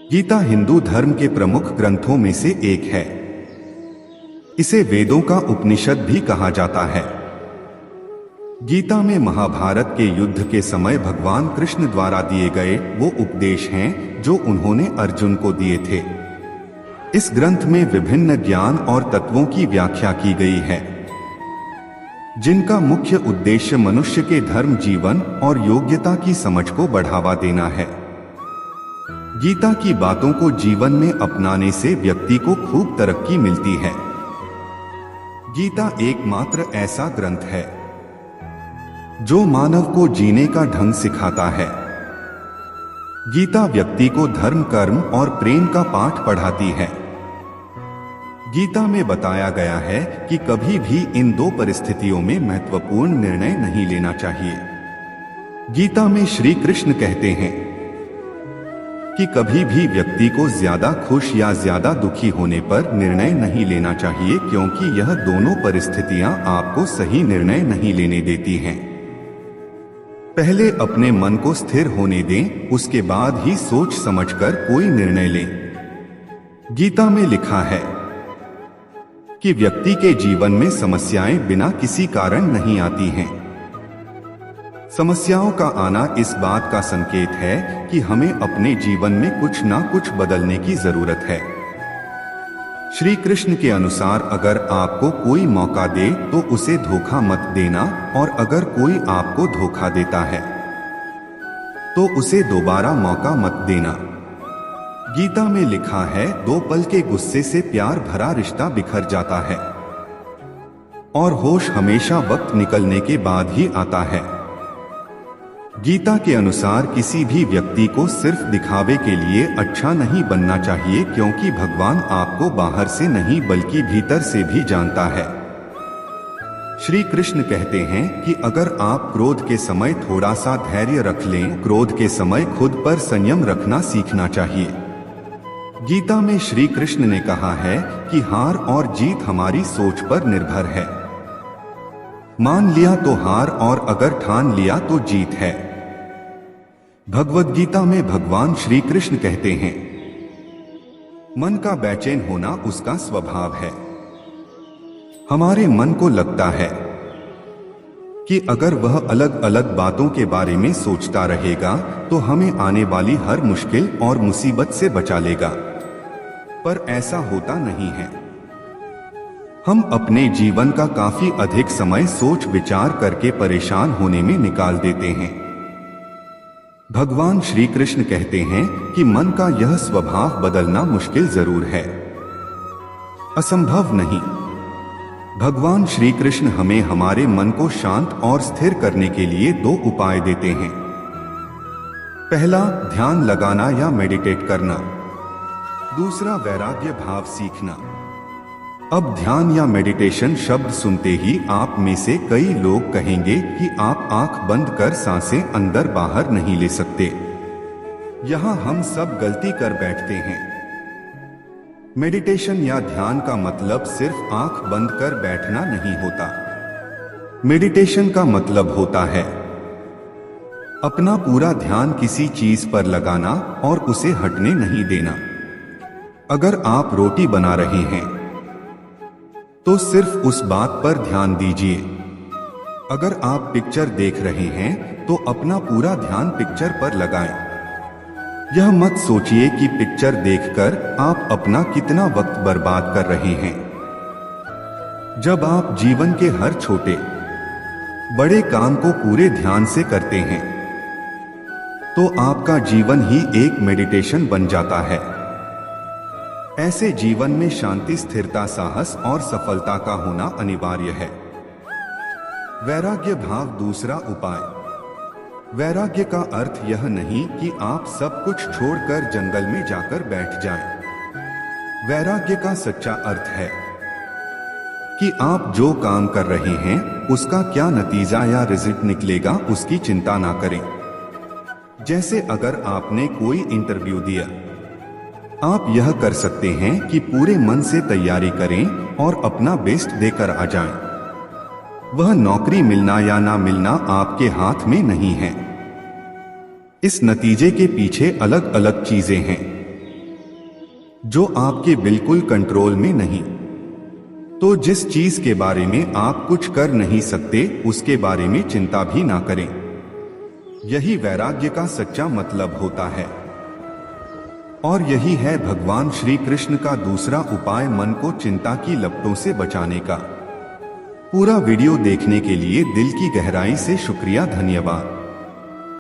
गीता हिंदू धर्म के प्रमुख ग्रंथों में से एक है। इसे वेदों का उपनिषद भी कहा जाता है। गीता में महाभारत के युद्ध के समय भगवान कृष्ण द्वारा दिए गए वो उपदेश हैं जो उन्होंने अर्जुन को दिए थे। इस ग्रंथ में विभिन्न ज्ञान और तत्वों की व्याख्या की गई है, जिनका मुख्य उद्देश्य मनुष्य के धर्म, जीवन और योग्यता की समझ को बढ़ावा देना है। गीता की बातों को जीवन में अपनाने से व्यक्ति को खूब तरक्की मिलती है। गीता एकमात्र ऐसा ग्रंथ है जो मानव को जीने का ढंग सिखाता है। गीता व्यक्ति को धर्म, कर्म और प्रेम का पाठ पढ़ाती है। गीता में बताया गया है कि कभी भी इन दो परिस्थितियों में महत्वपूर्ण निर्णय नहीं लेना चाहिए। गीता में श्री कृष्ण कहते हैं कि कभी भी व्यक्ति को ज्यादा खुश या ज्यादा दुखी होने पर निर्णय नहीं लेना चाहिए, क्योंकि यह दोनों परिस्थितियां आपको सही निर्णय नहीं लेने देती हैं। पहले अपने मन को स्थिर होने दें, उसके बाद ही सोच समझकर कोई निर्णय लें। गीता में लिखा है कि व्यक्ति के जीवन में समस्याएं बिना किसी कारण नहीं आती हैं। समस्याओं का आना इस बात का संकेत है कि हमें अपने जीवन में कुछ ना कुछ बदलने की जरूरत है। श्री कृष्ण के अनुसार अगर आपको कोई मौका दे तो उसे धोखा मत देना, और अगर कोई आपको धोखा देता है तो उसे दोबारा मौका मत देना। गीता में लिखा है, 2 पल के गुस्से से प्यार भरा रिश्ता बिखर जाता है और होश हमेशा वक्त निकलने के बाद ही आता है। गीता के अनुसार किसी भी व्यक्ति को सिर्फ दिखावे के लिए अच्छा नहीं बनना चाहिए, क्योंकि भगवान आपको बाहर से नहीं बल्कि भीतर से भी जानता है। श्री कृष्ण कहते हैं कि अगर आप क्रोध के समय थोड़ा सा धैर्य रख लें, क्रोध के समय खुद पर संयम रखना सीखना चाहिए। गीता में श्री कृष्ण ने कहा है कि हार और जीत हमारी सोच पर निर्भर है। मान लिया तो हार, और अगर ठान लिया तो जीत है। भगवद गीता में भगवान श्री कृष्ण कहते हैं, मन का बेचैन होना उसका स्वभाव है। हमारे मन को लगता है कि अगर वह अलग अलग बातों के बारे में सोचता रहेगा तो हमें आने वाली हर मुश्किल और मुसीबत से बचा लेगा, पर ऐसा होता नहीं है। हम अपने जीवन का काफी अधिक समय सोच विचार करके परेशान होने में निकाल देते हैं। भगवान श्री कृष्ण कहते हैं कि मन का यह स्वभाव बदलना मुश्किल जरूर है, असंभव नहीं। भगवान श्री कृष्ण हमें हमारे मन को शांत और स्थिर करने के लिए 2 उपाय देते हैं। पहला, ध्यान लगाना या मेडिटेट करना। दूसरा, वैराग्य भाव सीखना। अब ध्यान या मेडिटेशन शब्द सुनते ही आप में से कई लोग कहेंगे कि आप आंख बंद कर सांसें अंदर बाहर नहीं ले सकते। यहां हम सब गलती कर बैठते हैं। मेडिटेशन या ध्यान का मतलब सिर्फ आंख बंद कर बैठना नहीं होता। मेडिटेशन का मतलब होता है अपना पूरा ध्यान किसी चीज पर लगाना और उसे हटने नहीं देना। अगर आप रोटी बना रहे हैं तो सिर्फ उस बात पर ध्यान दीजिए। अगर आप पिक्चर देख रहे हैं तो अपना पूरा ध्यान पिक्चर पर लगाएं। यह मत सोचिए कि पिक्चर देखकर आप अपना कितना वक्त बर्बाद कर रहे हैं। जब आप जीवन के हर छोटे बड़े काम को पूरे ध्यान से करते हैं तो आपका जीवन ही एक मेडिटेशन बन जाता है। ऐसे जीवन में शांति, स्थिरता, साहस और सफलता का होना अनिवार्य है। वैराग्य भाव दूसरा उपाय। वैराग्य का अर्थ यह नहीं कि आप सब कुछ छोड़कर जंगल में जाकर बैठ जाएं। वैराग्य का सच्चा अर्थ है कि आप जो काम कर रहे हैं उसका क्या नतीजा या रिजल्ट निकलेगा उसकी चिंता ना करें। जैसे अगर आपने कोई इंटरव्यू दिया, आप यह कर सकते हैं कि पूरे मन से तैयारी करें और अपना बेस्ट देकर आ जाएं। वह नौकरी मिलना या ना मिलना आपके हाथ में नहीं है। इस नतीजे के पीछे अलग अलग चीजें हैं। जो आपके बिल्कुल कंट्रोल में नहीं। तो जिस चीज के बारे में आप कुछ कर नहीं सकते उसके बारे में चिंता भी ना करें। यही वैराग्य का सच्चा मतलब होता है। और यही है भगवान श्री कृष्ण का दूसरा उपाय मन को चिंता की लपटों से बचाने का। पूरा वीडियो देखने के लिए दिल की गहराई से शुक्रिया, धन्यवाद।